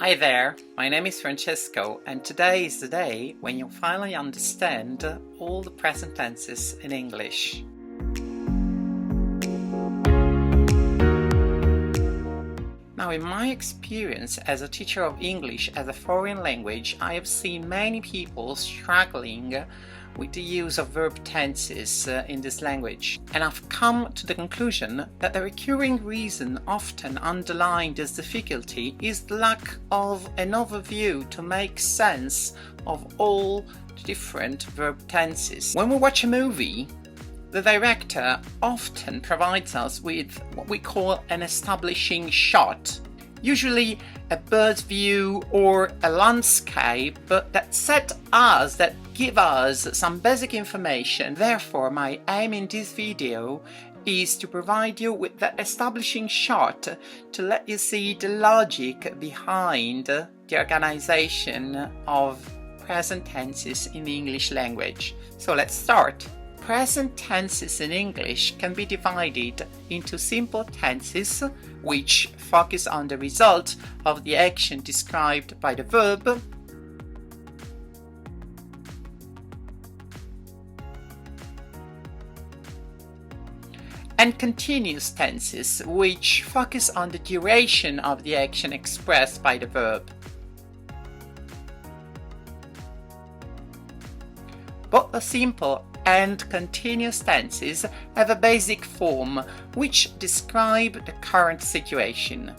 Hi there, my name is Francesco, and today is the day when you'll finally understand all the present tenses in English. Now, in my experience as a teacher of English as a foreign language, I have seen many people struggling with the use of verb tenses in this language, and I've come to the conclusion that the recurring reason often underlying this difficulty is the lack of an overview to make sense of all the different verb tenses. When we watch a movie, the director often provides us with what we call an establishing shot, usually a bird's view or a landscape that give us some basic information. Therefore, my aim in this video is to provide you with that establishing shot to let you see the logic behind the organization of present tenses in the English language. So let's start. Present tenses in English can be divided into simple tenses, which focus on the result of the action described by the verb, and continuous tenses, which focus on the duration of the action expressed by the verb. Both the simple and continuous tenses have a basic form which describe the current situation.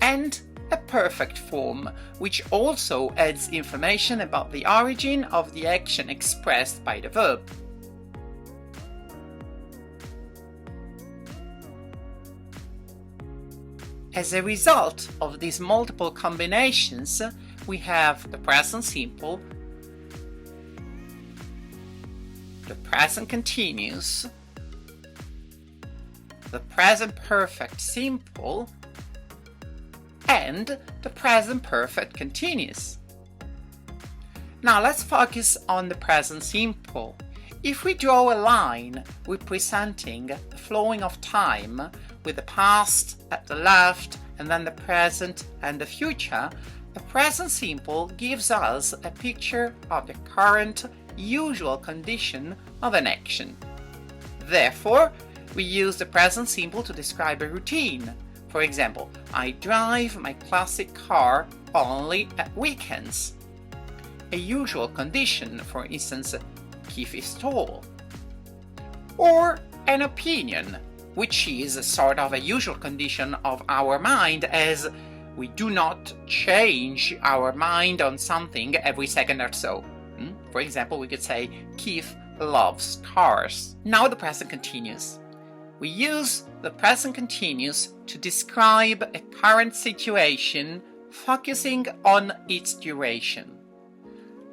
And a perfect form which also adds information about the origin of the action expressed by the verb. As a result of these multiple combinations, we have the present simple, the present continuous, the present perfect simple, and the present perfect continuous. Now let's focus on the present simple. If we draw a line representing the flowing of time with the past at the left and then the present and the future, the present simple gives us a picture of the current usual condition of an action. Therefore, we use the present simple to describe a routine. For example, I drive my classic car only at weekends. A usual condition, for instance, Keith is tall. Or an opinion, which is a sort of a usual condition of our mind, as we do not change our mind on something every second or so. For example, we could say Keith loves cars. Now the present continuous. We use the present continuous to describe a current situation, focusing on its duration.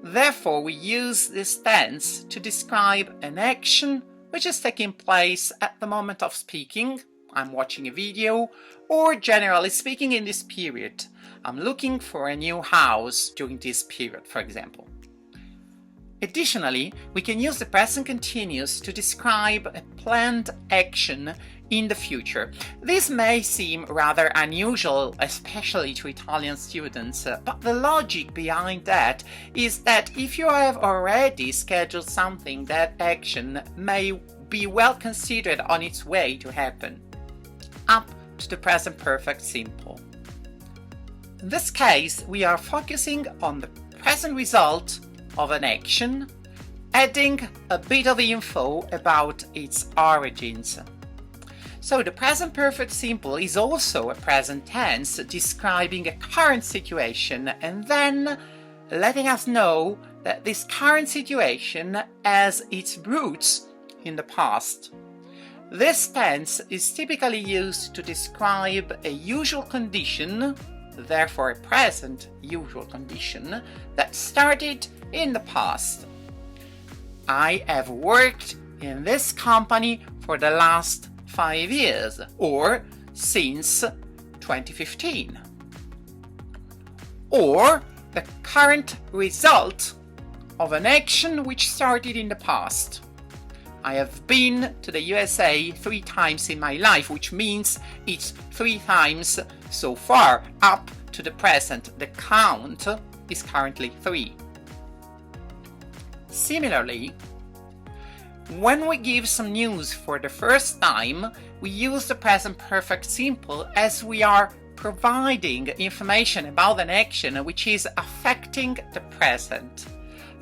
Therefore, we use this tense to describe an action which is taking place at the moment of speaking. I'm watching a video, or generally speaking in this period. I'm looking for a new house during this period, for example. Additionally, we can use the present continuous to describe a planned action in the future. This may seem rather unusual, especially to Italian students, but the logic behind that is that if you have already scheduled something, that action may be well considered on its way to happen, up to the present perfect simple. In this case, we are focusing on the present result of an action, adding a bit of info about its origins. So the present perfect simple is also a present tense describing a current situation and then letting us know that this current situation has its roots in the past. This tense is typically used to describe a usual condition, therefore a present usual condition, that started in the past. I have worked in this company for the last 5 years, or since 2015. Or the current result of an action which started in the past. I have been to the USA 3 times in my life, which means it's 3 times so far up to the present. The count is currently 3. Similarly, when we give some news for the first time, we use the present perfect simple as we are providing information about an action which is affecting the present.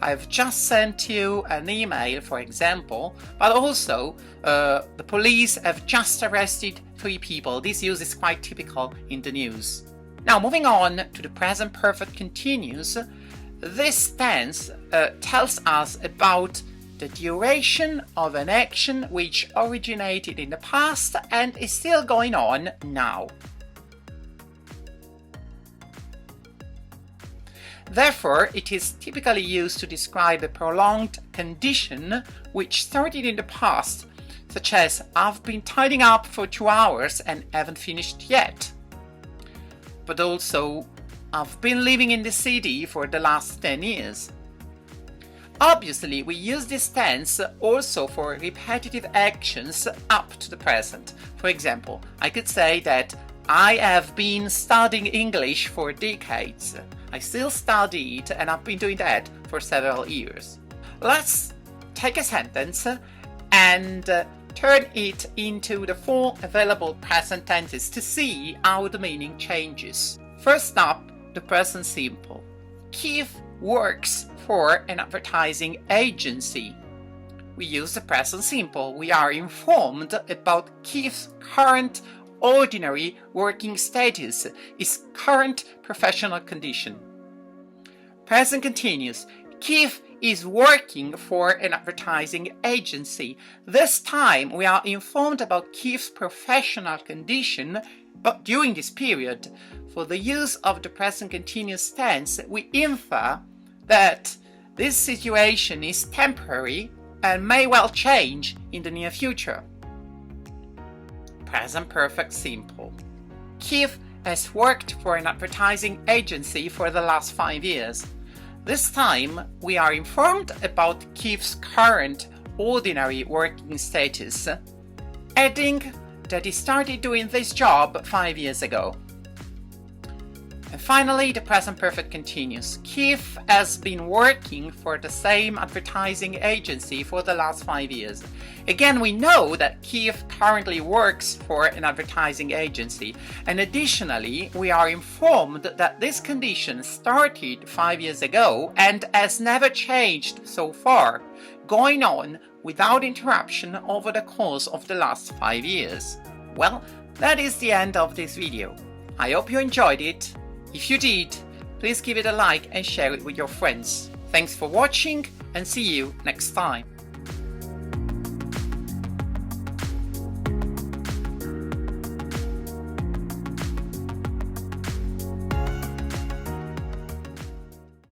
I've just sent you an email, for example, but also the police have just arrested 3 people. This use is quite typical in the news. Now, moving on to the present perfect continuous, this tense tells us about the duration of an action which originated in the past and is still going on now. Therefore, it is typically used to describe a prolonged condition which started in the past, such as I've been tidying up for 2 hours and haven't finished yet. But also, I've been living in the city for the last 10 years. Obviously, we use this tense also for repetitive actions up to the present. For example, I could say that I have been studying English for decades. I still study it and I've been doing that for several years. Let's take a sentence and turn it into the 4 available present tenses to see how the meaning changes. First up, the present simple. Keith works for an advertising agency. We use the present simple. We are informed about Keith's current ordinary working status, his current professional condition. Present continuous. Keith is working for an advertising agency. This time we are informed about Keith's professional condition, but during this period, for the use of the present continuous tense, we infer that this situation is temporary and may well change in the near future. Present perfect simple. Keith has worked for an advertising agency for the last 5 years. This time, we are informed about Keith's current ordinary working status, adding that he started doing this job 5 years ago. And finally, the present perfect continuous. Keith has been working for the same advertising agency for the last 5 years. Again, we know that Keith currently works for an advertising agency, and additionally, we are informed that this condition started 5 years ago and has never changed so far, going on without interruption over the course of the last 5 years. Well, that is the end of this video. I hope you enjoyed it. If you did, please give it a like and share it with your friends. Thanks for watching and see you next time.